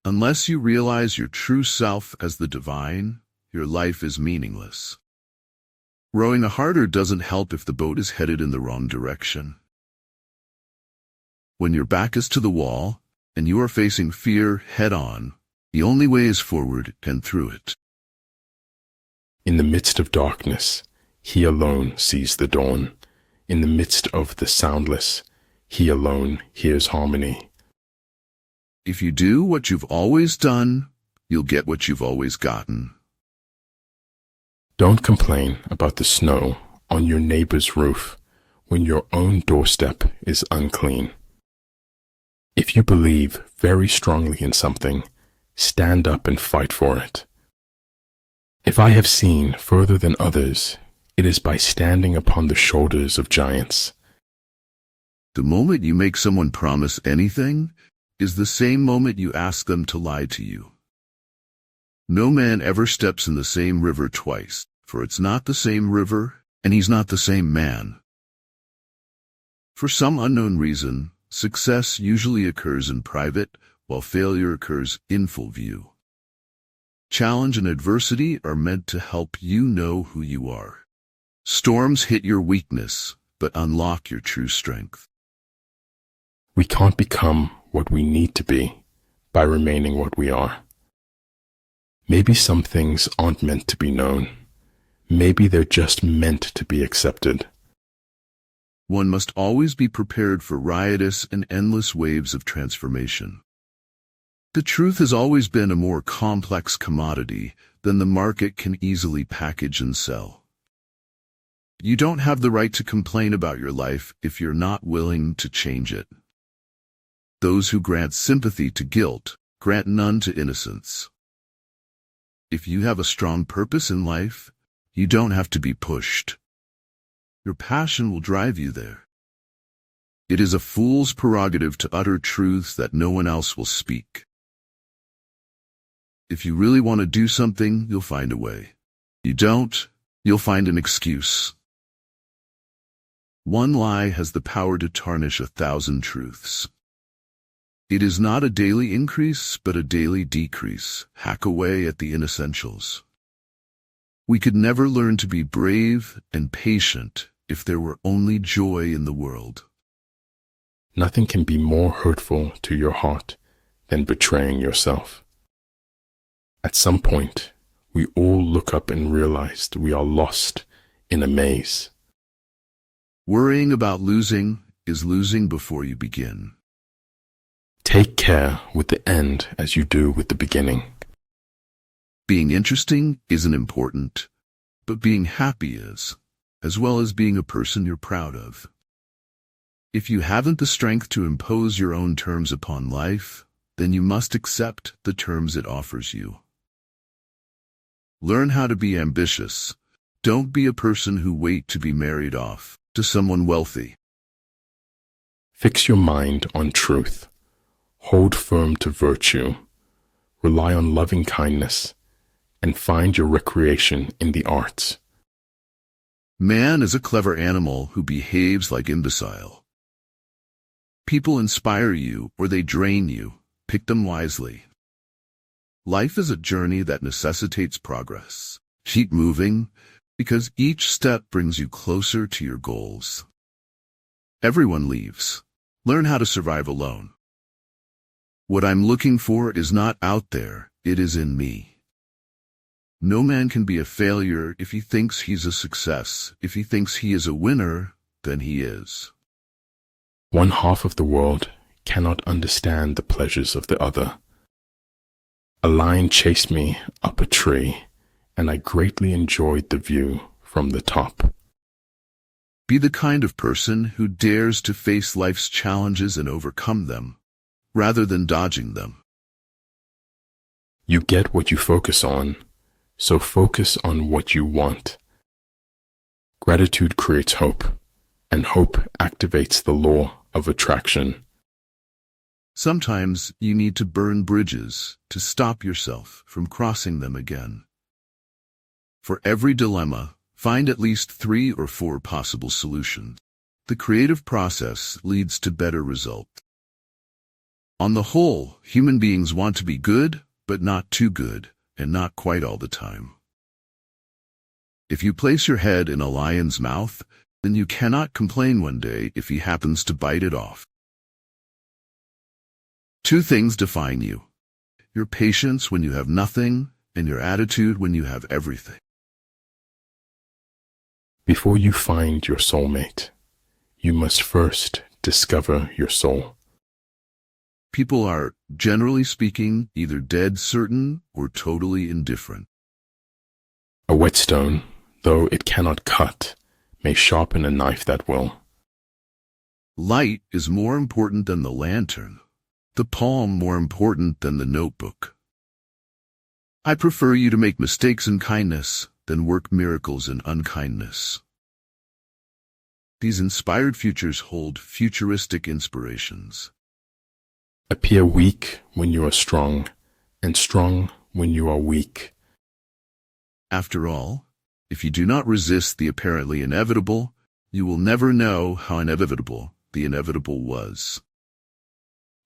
Unless you realize your true self as the divine, your life is meaningless. Rowing harder doesn't help if the boat is headed in the wrong direction. When your back is to the wall, and you are facing fear head-on, the only way is forward and through it. In the midst of darkness, he alone sees the dawn. In the midst of the soundless, he alone hears harmony. If you do what you've always done, you'll get what you've always gotten. Don't complain about the snow on your neighbor's roof when your own doorstep is unclean. If you believe very strongly in something, stand up and fight for it. If I have seen further than others, it is by standing upon the shoulders of giants. The moment you make someone promise anything is the same moment you ask them to lie to you. No man ever steps in the same river twice, for it's not the same river, and he's not the same man. For some unknown reason, success usually occurs in private, while failure occurs in full view. Challenge and adversity are meant to help you know who you are. Storms hit your weakness, but unlock your true strength. We can't become what we need to be by remaining what we are. Maybe some things aren't meant to be known. Maybe they're just meant to be accepted. One must always be prepared for riotous and endless waves of transformation. The truth has always been a more complex commodity than the market can easily package and sell. You don't have the right to complain about your life if you're not willing to change it. Those who grant sympathy to guilt grant none to innocence. If you have a strong purpose in life, you don't have to be pushed. Your passion will drive you there. It is a fool's prerogative to utter truths that no one else will speak. If you really want to do something, you'll find a way. You don't, you'll find an excuse. One lie has the power to tarnish 1,000 truths. It is not a daily increase, but a daily decrease. Hack away at the inessentials. We could never learn to be brave and patient if there were only joy in the world. Nothing can be more hurtful to your heart than betraying yourself. At some point, we all look up and realize we are lost in a maze. Worrying about losing is losing before you begin. Take care with the end as you do with the beginning. Being interesting isn't important, but being happy is, as well as being a person you're proud of. If you haven't the strength to impose your own terms upon life, then you must accept the terms it offers you. Learn how to be ambitious. Don't be a person who waits to be married off to someone wealthy. Fix your mind on truth. Hold firm to virtue. Rely on loving kindness, and find your recreation in the arts. Man is a clever animal who behaves like imbecile. People inspire you or they drain you. Pick them wisely. Life is a journey that necessitates progress. Keep moving, because each step brings you closer to your goals. Everyone leaves. Learn how to survive alone. What I'm looking for is not out there, it is in me. No man can be a failure if he thinks he's a success. If he thinks he is a winner, then he is. One half of the world cannot understand the pleasures of the other. A lion chased me up a tree, and I greatly enjoyed the view from the top. Be the kind of person who dares to face life's challenges and overcome them, rather than dodging them. You get what you focus on, so focus on what you want. Gratitude creates hope, and hope activates the law of attraction. Sometimes you need to burn bridges to stop yourself from crossing them again. For every dilemma, find at least 3 or 4 possible solutions. The creative process leads to better results. On the whole, human beings want to be good, but not too good, and not quite all the time. If you place your head in a lion's mouth, then you cannot complain one day if he happens to bite it off. Two things define you: your patience when you have nothing, and your attitude when you have everything. Before you find your soulmate, you must first discover your soul. People are, generally speaking, either dead certain or totally indifferent. A whetstone, though it cannot cut, may sharpen a knife that will. Light is more important than the lantern, the palm more important than the notebook. I prefer you to make mistakes in kindness than work miracles in unkindness. These inspired futures hold futuristic inspirations. Appear weak when you are strong, and strong when you are weak. After all, if you do not resist the apparently inevitable, you will never know how inevitable the inevitable was.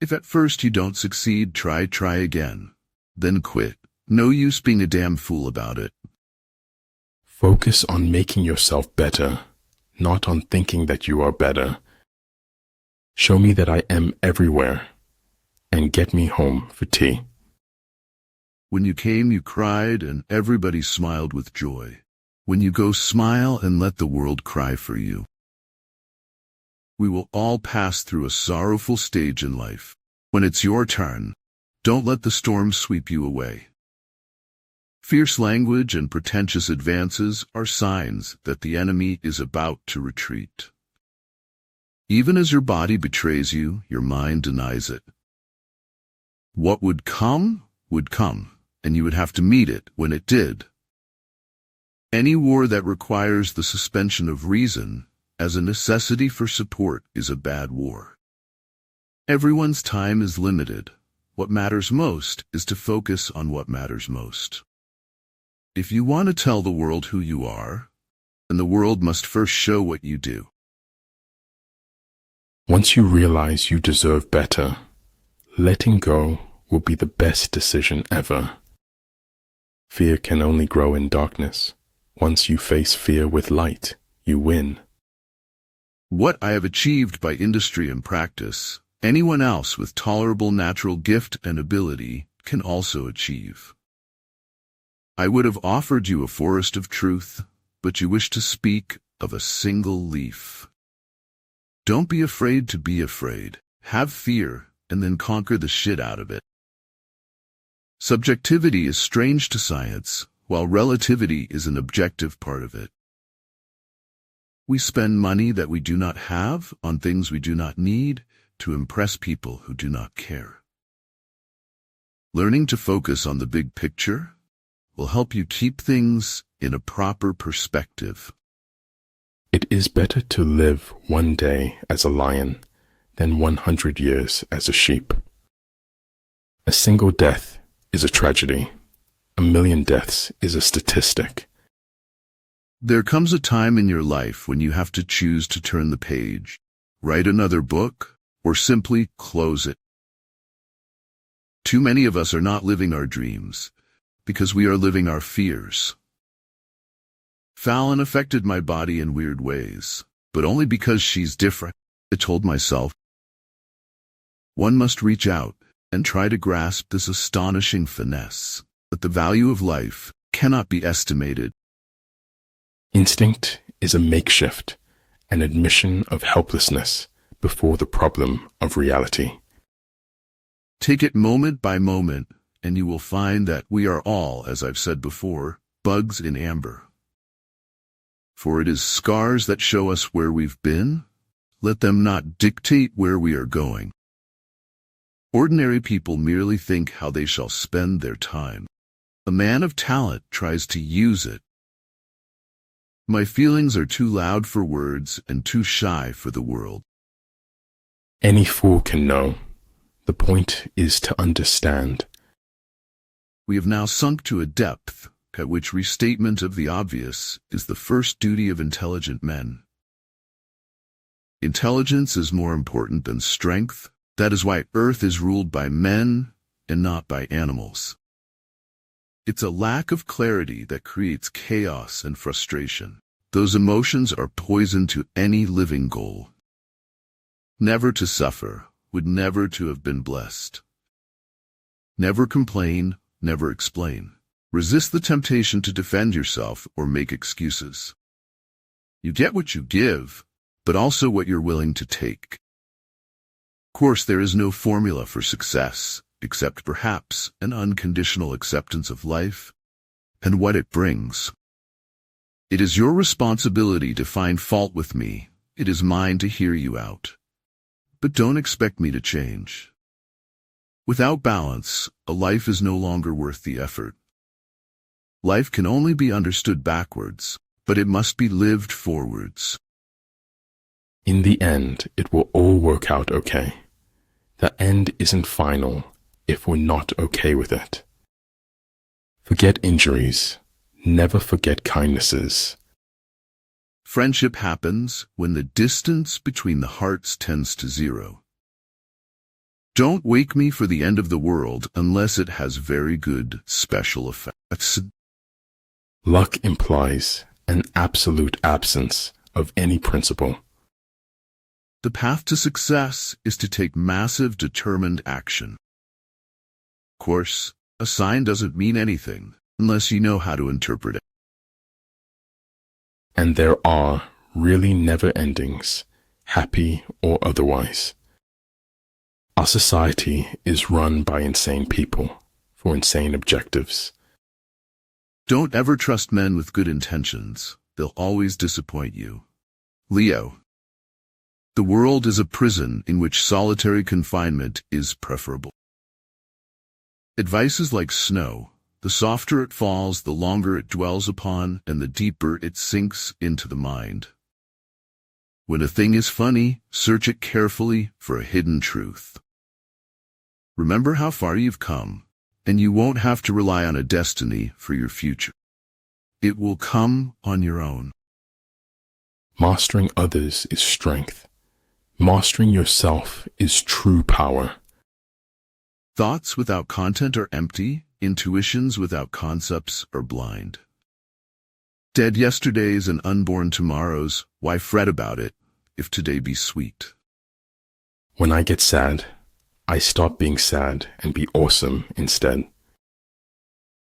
If at first you don't succeed, try again. Then quit. No use being a damn fool about it. Focus on making yourself better, not on thinking that you are better. Show me that I am everywhere, and get me home for tea. When you came, you cried, and everybody smiled with joy. When you go, smile and let the world cry for you. We will all pass through a sorrowful stage in life. When it's your turn, don't let the storm sweep you away. Fierce language and pretentious advances are signs that the enemy is about to retreat. Even as your body betrays you, your mind denies it. What would come, and you would have to meet it when it did. Any war that requires the suspension of reason as a necessity for support is a bad war. Everyone's time is limited. What matters most is to focus on what matters most. If you want to tell the world who you are, then the world must first show what you do. Once you realize you deserve better, letting go will be the best decision ever. Fear can only grow in darkness. Once you face fear with light, you win. What I have achieved by industry and practice, anyone else with tolerable natural gift and ability can also achieve. I would have offered you a forest of truth, but you wish to speak of a single leaf. Don't be afraid to be afraid. Have fear, and then conquer the shit out of it. Subjectivity is strange to science, while relativity is an objective part of it. We spend money that we do not have on things we do not need to impress people who do not care. Learning to focus on the big picture will help you keep things in a proper perspective. It is better to live one day as a lion than 100 years as a sheep. A single death is a tragedy. 1,000,000 deaths is a statistic. There comes a time in your life when you have to choose to turn the page, write another book, or simply close it. Too many of us are not living our dreams, because we are living our fears. Fallon affected my body in weird ways, but only because she's different, I told myself. One must reach out and try to grasp this astonishing finesse, that the value of life cannot be estimated. Instinct is a makeshift, an admission of helplessness before the problem of reality. Take it moment by moment, and you will find that we are all, as I've said before, bugs in amber. For it is scars that show us where we've been. Let them not dictate where we are going. Ordinary people merely think how they shall spend their time. A man of talent tries to use it. My feelings are too loud for words and too shy for the world. Any fool can know. The point is to understand. We have now sunk to a depth at which restatement of the obvious is the first duty of intelligent men. Intelligence is more important than strength, That is why Earth is ruled by men and not by animals. It's a lack of clarity that creates chaos and frustration. Those emotions are poison to any living goal. Never to suffer would never to have been blessed. Never complain, never explain. Resist the temptation to defend yourself or make excuses. You get what you give, but also what you're willing to take. Of course, there is no formula for success, except perhaps an unconditional acceptance of life and what it brings. It is your responsibility to find fault with me. It is mine to hear you out. But don't expect me to change. Without balance, a life is no longer worth the effort. Life can only be understood backwards, but it must be lived forwards. In the end, it will all work out okay. The end isn't final if we're not okay with it. Forget injuries. Never forget kindnesses. Friendship happens when the distance between the hearts tends to zero. Don't wake me for the end of the world unless it has very good special effects. Luck implies an absolute absence of any principle. The path to success is to take massive, determined action. Of course, a sign doesn't mean anything unless you know how to interpret it. And there are really never endings, happy or otherwise. Our society is run by insane people for insane objectives. Don't ever trust men with good intentions. They'll always disappoint you. Leo. The world is a prison in which solitary confinement is preferable. Advice is like snow. The softer it falls, the longer it dwells upon, and the deeper it sinks into the mind. When a thing is funny, search it carefully for a hidden truth. Remember how far you've come, and you won't have to rely on a destiny for your future. It will come on your own. Mastering others is strength. Mastering yourself is true power. Thoughts without content are empty. Intuitions without concepts are blind. Dead yesterdays and unborn tomorrows, why fret about it, if today be sweet? When I get sad, I stop being sad and be awesome instead.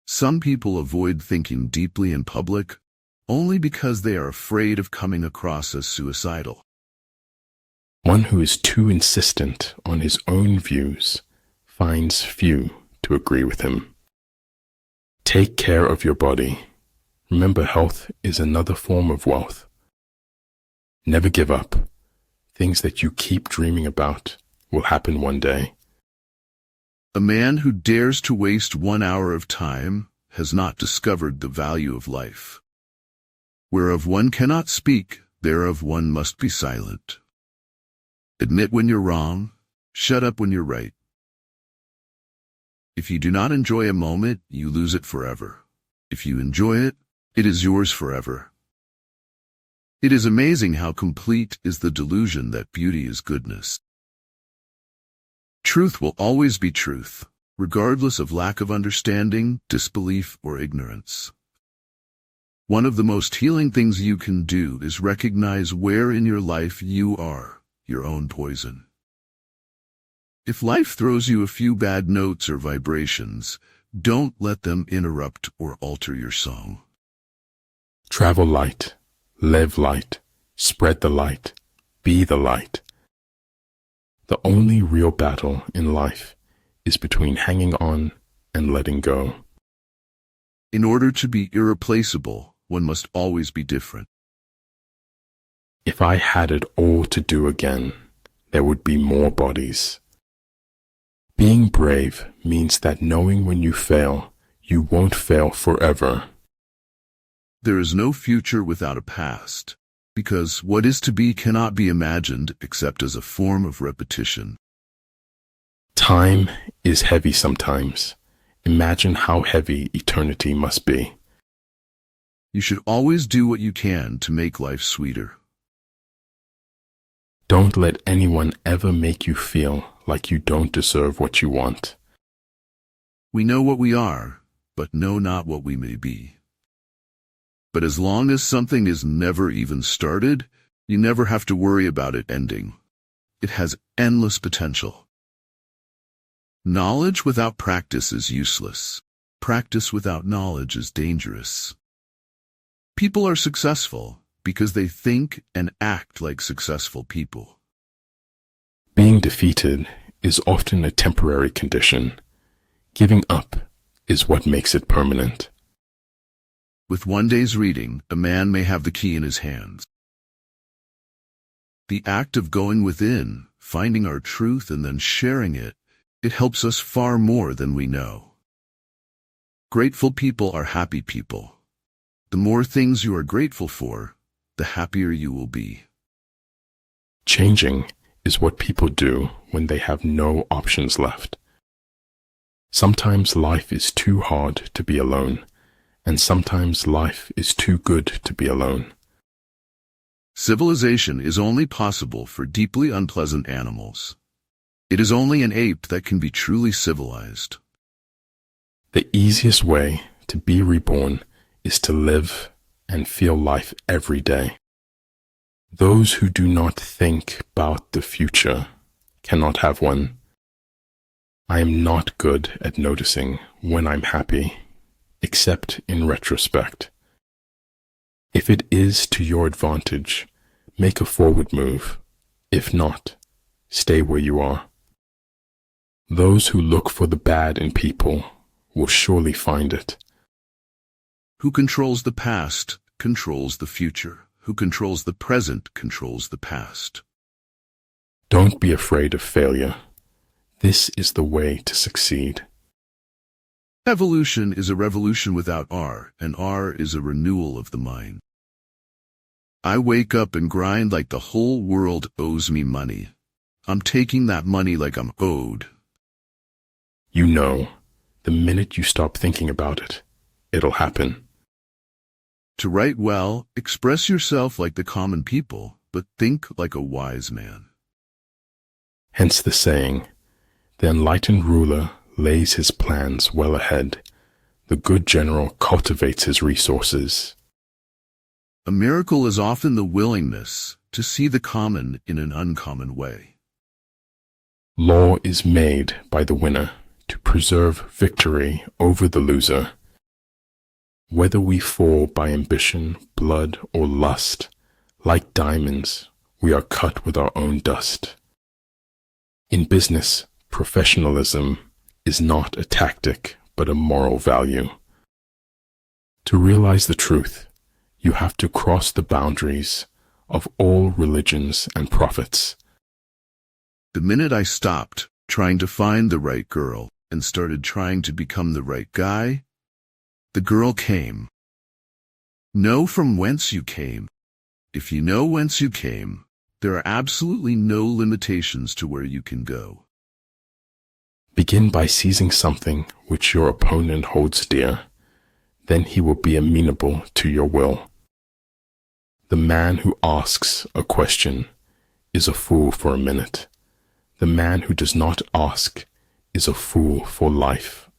Some people avoid thinking deeply in public only because they are afraid of coming across as suicidal. One who is too insistent on his own views finds few to agree with him. Take care of your body. Remember, health is another form of wealth. Never give up. Things that you keep dreaming about will happen one day. A man who dares to waste 1 hour of time has not discovered the value of life. Whereof one cannot speak, thereof one must be silent. Admit when you're wrong, shut up when you're right. If you do not enjoy a moment, you lose it forever. If you enjoy it, it is yours forever. It is amazing how complete is the delusion that beauty is goodness. Truth will always be truth, regardless of lack of understanding, disbelief, or ignorance. One of the most healing things you can do is recognize where in your life you are your own poison. If life throws you a few bad notes or vibrations, don't let them interrupt or alter your song. Travel light, live light, spread the light, be the light. The only real battle in life is between hanging on and letting go. In order to be irreplaceable, one must always be different. If I had it all to do again, there would be more bodies. Being brave means that knowing when you fail, you won't fail forever. There is no future without a past, because what is to be cannot be imagined except as a form of repetition. Time is heavy sometimes. Imagine how heavy eternity must be. You should always do what you can to make life sweeter. Don't let anyone ever make you feel like you don't deserve what you want. We know what we are, but know not what we may be. But as long as something is never even started, you never have to worry about it ending. It has endless potential. Knowledge without practice is useless. Practice without knowledge is dangerous. People are successful because they think and act like successful people. Being defeated is often a temporary condition. Giving up is what makes it permanent. With one day's reading, a man may have the key in his hands. The act of going within, finding our truth and then sharing it, it helps us far more than we know. Grateful people are happy people. The more things you are grateful for, the happier you will be. Changing is what people do when they have no options left. Sometimes life is too hard to be alone, and sometimes life is too good to be alone. Civilization is only possible for deeply unpleasant animals. It is only an ape that can be truly civilized. The easiest way to be reborn is to live and feel life every day. Those who do not think about the future cannot have one. I am not good at noticing when I'm happy, except in retrospect. If it is to your advantage, make a forward move. If not, stay where you are. Those who look for the bad in people will surely find it. Who controls the past controls the future. Who controls the present controls the past. Don't be afraid of failure. This is the way to succeed. Evolution is a revolution without R, and R is a renewal of the mind. I wake up and grind like the whole world owes me money. I'm taking that money like I'm owed. You know, the minute you stop thinking about it, it'll happen. To write well, express yourself like the common people, but think like a wise man. Hence the saying, the enlightened ruler lays his plans well ahead. The good general cultivates his resources. A miracle is often the willingness to see the common in an uncommon way. Law is made by the winner to preserve victory over the loser. Whether we fall by ambition, blood, or lust, like diamonds, we are cut with our own dust. In business, professionalism is not a tactic, but a moral value. To realize the truth, you have to cross the boundaries of all religions and prophets. The minute I stopped trying to find the right girl and started trying to become the right guy, the girl came. Know from whence you came. If you know whence you came, there are absolutely no limitations to where you can go. Begin by seizing something which your opponent holds dear. Then he will be amenable to your will. The man who asks a question is a fool for a minute. The man who does not ask is a fool for life.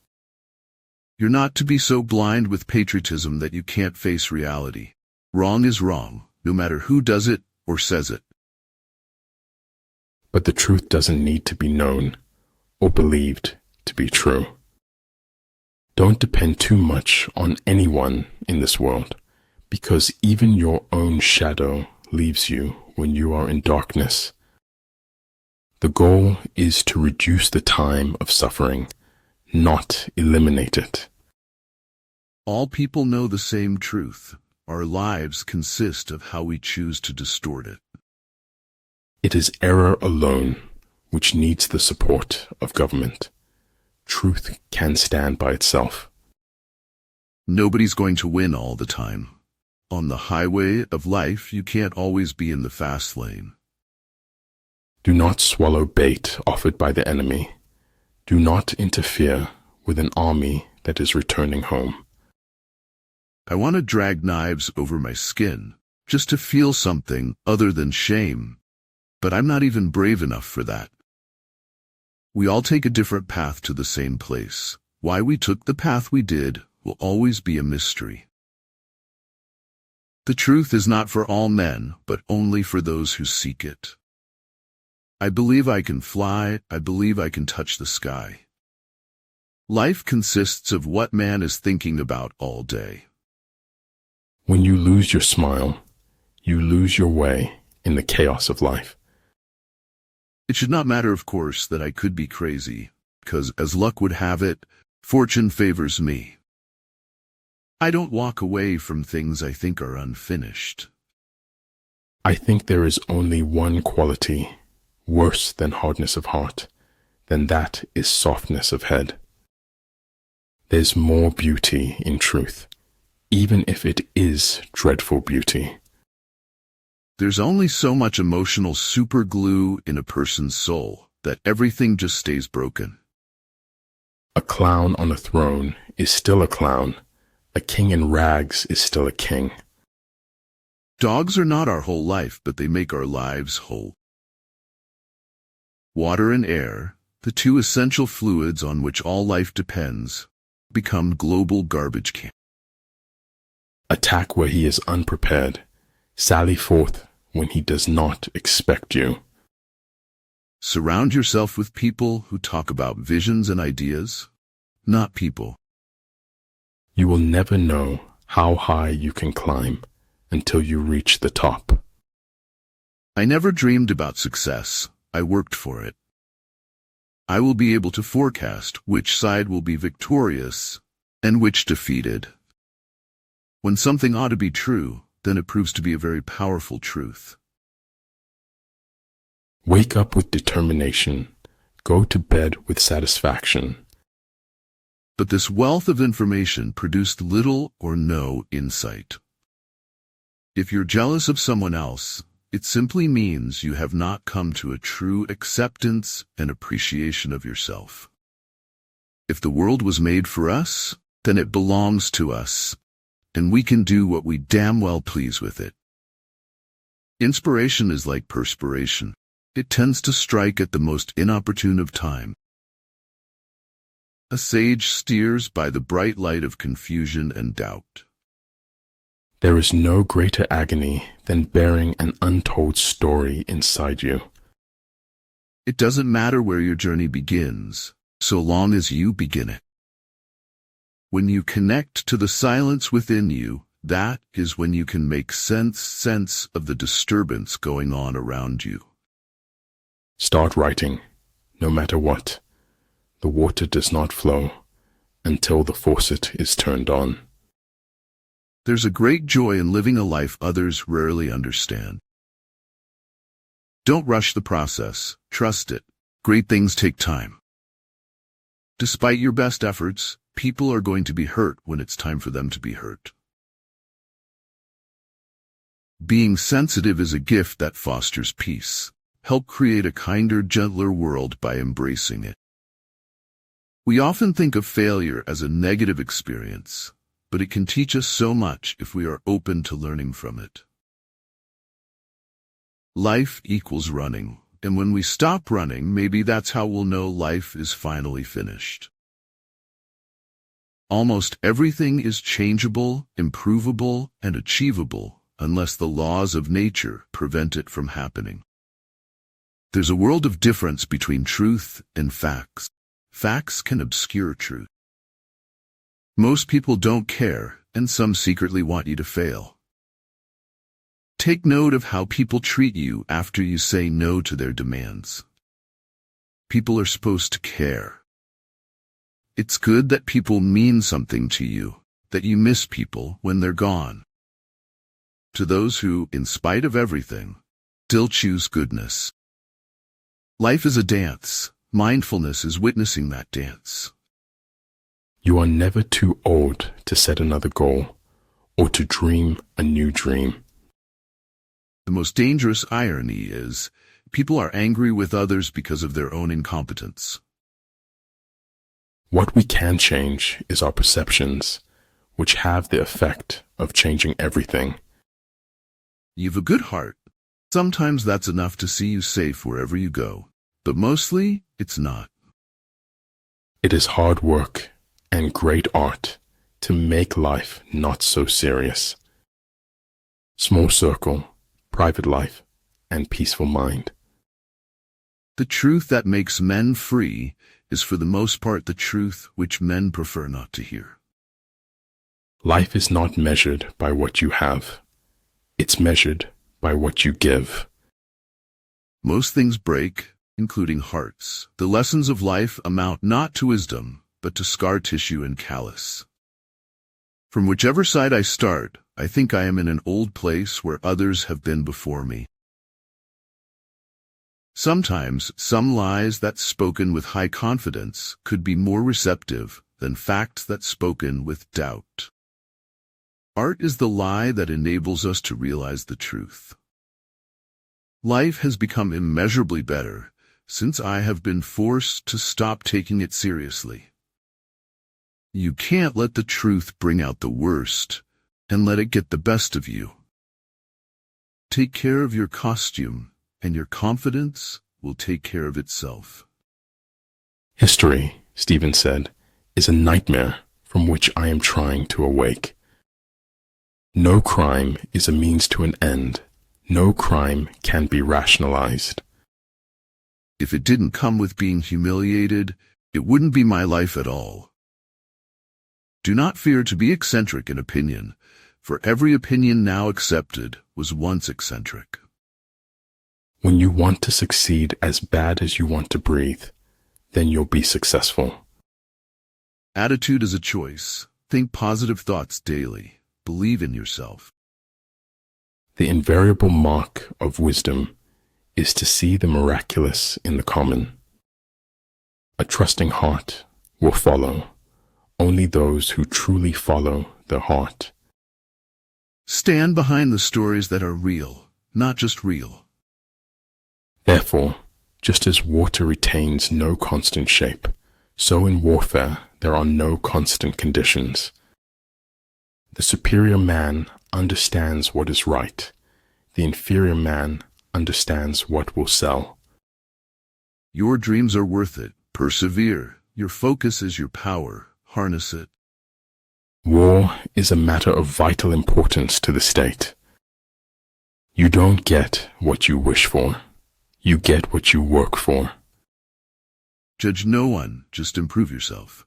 You're not to be so blind with patriotism that you can't face reality. Wrong is wrong, no matter who does it or says it. But the truth doesn't need to be known or believed to be true. Don't depend too much on anyone in this world, because even your own shadow leaves you when you are in darkness. The goal is to reduce the time of suffering, not eliminate it. All people know the same truth. Our lives consist of how we choose to distort it. It is error alone which needs the support of government. Truth can stand by itself. Nobody's going to win all the time. On the highway of life, you can't always be in the fast lane. Do not swallow bait offered by the enemy. Do not interfere with an army that is returning home. I want to drag knives over my skin, just to feel something other than shame. but I'm not even brave enough for that. We all take a different path to the same place. Why we took the path we did will always be a mystery. The truth is not for all men, but only for those who seek it. I believe I can fly. I believe I can touch the sky. Life consists of what man is thinking about all day. When you lose your smile, you lose your way in the chaos of life. It should not matter, of course, that I could be crazy, because, as luck would have it, fortune favors me. I don't walk away from things I think are unfinished. I think there is only one quality worse than hardness of heart, then that is softness of head. There's more beauty in truth, even if it is dreadful beauty. There's only so much emotional superglue in a person's soul that everything just stays broken. A clown on a throne is still a clown. A king in rags is still a king. Dogs are not our whole life, but they make our lives whole. Water and air, the two essential fluids on which all life depends, become global garbage cans. Attack where he is unprepared. Sally forth when he does not expect you. Surround yourself with people who talk about visions and ideas, not people. You will never know how high you can climb until you reach the top. I never dreamed about success. I worked for it. I will be able to forecast which side will be victorious and which defeated. When something ought to be true, then it proves to be a very powerful truth. Wake up with determination. Go to bed with satisfaction. But this wealth of information produced little or no insight. If you're jealous of someone else, it simply means you have not come to a true acceptance and appreciation of yourself. If the world was made for us, then it belongs to us, and we can do what we damn well please with it. Inspiration is like perspiration. It tends to strike at the most inopportune of time. A sage steers by the bright light of confusion and doubt. There is no greater agony than bearing an untold story inside you. It doesn't matter where your journey begins, so long as you begin it. When you connect to the silence within you, that is when you can make sense of the disturbance going on around you. Start writing, no matter what. The water does not flow until the faucet is turned on. There's a great joy in living a life others rarely understand. Don't rush the process. Trust it. Great things take time. Despite your best efforts, people are going to be hurt when it's time for them to be hurt. Being sensitive is a gift that fosters peace. Help create a kinder, gentler world by embracing it. We often think of failure as a negative experience, but it can teach us so much if we are open to learning from it. Life equals running, and when we stop running, maybe that's how we'll know life is finally finished. Almost everything is changeable, improvable, and achievable, unless the laws of nature prevent it from happening. There's a world of difference between truth and facts. Facts can obscure truth. Most people don't care, and some secretly want you to fail. Take note of how people treat you after you say no to their demands. People are supposed to care. It's good that people mean something to you, that you miss people when they're gone. To those who, in spite of everything, still choose goodness. Life is a dance. Mindfulness is witnessing that dance. You are never too old to set another goal or to dream a new dream. The most dangerous irony is, people are angry with others because of their own incompetence. What we can change is our perceptions, which have the effect of changing everything. You've a good heart. Sometimes that's enough to see you safe wherever you go, but mostly it's not. It is hard work and great art to make life not so serious. Small circle, private life, and peaceful mind. The truth that makes men free is for the most part the truth which men prefer not to hear. Life is not measured by what you have. It's measured by what you give. Most things break, including hearts. The lessons of life amount not to wisdom, but to scar tissue and callus. From whichever side I start, I think I am in an old place where others have been before me. Sometimes some lies that spoken with high confidence could be more receptive than facts that spoken with doubt. Art is the lie that enables us to realize the truth. Life has become immeasurably better since I have been forced to stop taking it seriously. You can't let the truth bring out the worst and let it get the best of you. Take care of your costume, and your confidence will take care of itself. History, Stephen said, is a nightmare from which I am trying to awake. No crime is a means to an end. No crime can be rationalized. If it didn't come with being humiliated, it wouldn't be my life at all. Do not fear to be eccentric in opinion, for every opinion now accepted was once eccentric. When you want to succeed as bad as you want to breathe, then you'll be successful. Attitude is a choice. Think positive thoughts daily. Believe in yourself. The invariable mark of wisdom is to see the miraculous in the common. A trusting heart will follow only those who truly follow their heart. Stand behind the stories that are real, not just real. Therefore, just as water retains no constant shape, so in warfare there are no constant conditions. The superior man understands what is right. The inferior man understands what will sell. Your dreams are worth it. Persevere. Your focus is your power. Harness it. War is a matter of vital importance to the state. You don't get what you wish for. You get what you work for. Judge no one, just improve yourself.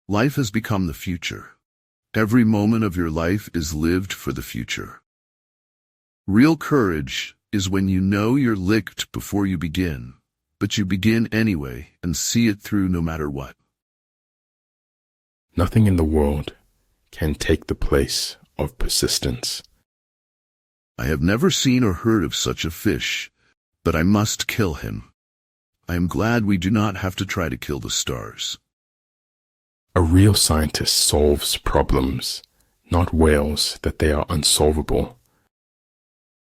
Life has become the future. Every moment of your life is lived for the future. Real courage is when you know you're licked before you begin, but you begin anyway and see it through no matter what. Nothing in the world can take the place of persistence. I have never seen or heard of such a fish, but I must kill him. I am glad we do not have to try to kill the stars. A real scientist solves problems, not wails that they are unsolvable.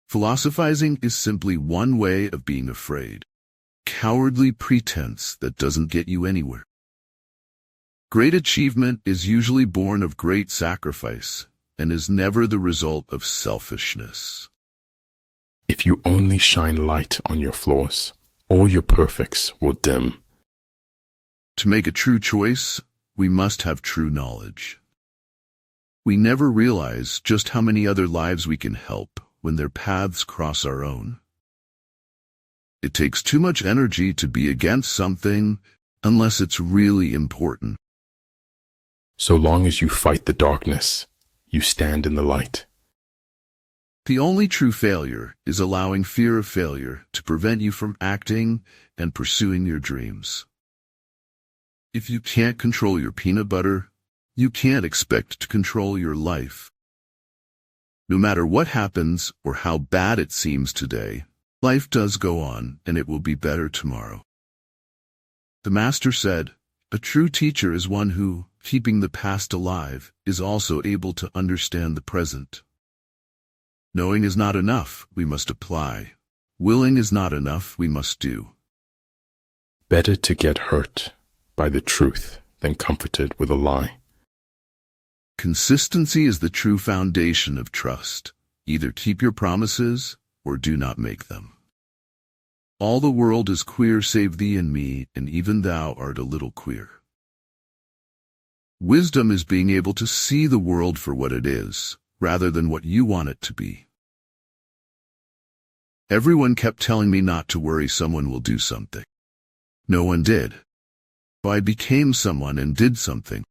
Philosophizing is simply one way of being afraid. Cowardly pretense that doesn't get you anywhere. Great achievement is usually born of great sacrifice and is never the result of selfishness. If you only shine light on your flaws, all your perfects will dim. To make a true choice, we must have true knowledge. We never realize just how many other lives we can help when their paths cross our own. It takes too much energy to be against something unless it's really important. So long as you fight the darkness, you stand in the light. The only true failure is allowing fear of failure to prevent you from acting and pursuing your dreams. If you can't control your peanut butter, you can't expect to control your life. No matter what happens or how bad it seems today, life does go on and it will be better tomorrow. The Master said, "A true teacher is one who, keeping the past alive, is also able to understand the present." Knowing is not enough, we must apply. Willing is not enough, we must do. Better to get hurt by the truth than comforted with a lie. Consistency is the true foundation of trust. Either keep your promises or do not make them. All the world is queer save thee and me, and even thou art a little queer. Wisdom is being able to see the world for what it is, rather than what you want it to be. Everyone kept telling me not to worry, someone will do something. No one did. So I became someone and did something.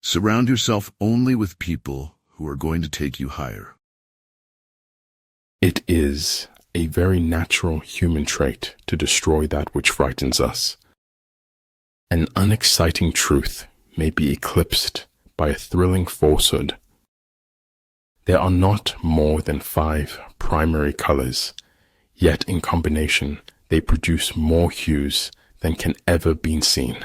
Surround yourself only with people who are going to take you higher. It is a very natural human trait to destroy that which frightens us. An unexciting truth may be eclipsed by a thrilling falsehood. There are not more than 5 primary colors, yet in combination they produce more hues than can ever be seen.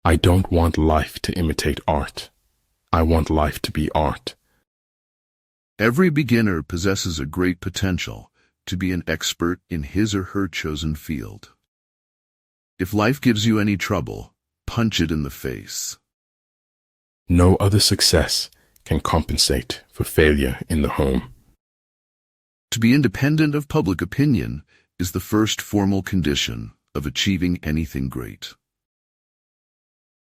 I don't want life to imitate art. I want life to be art. Every beginner possesses a great potential to be an expert in his or her chosen field. If life gives you any trouble, punch it in the face. No other success can compensate for failure in the home. To be independent of public opinion is the first formal condition of achieving anything great.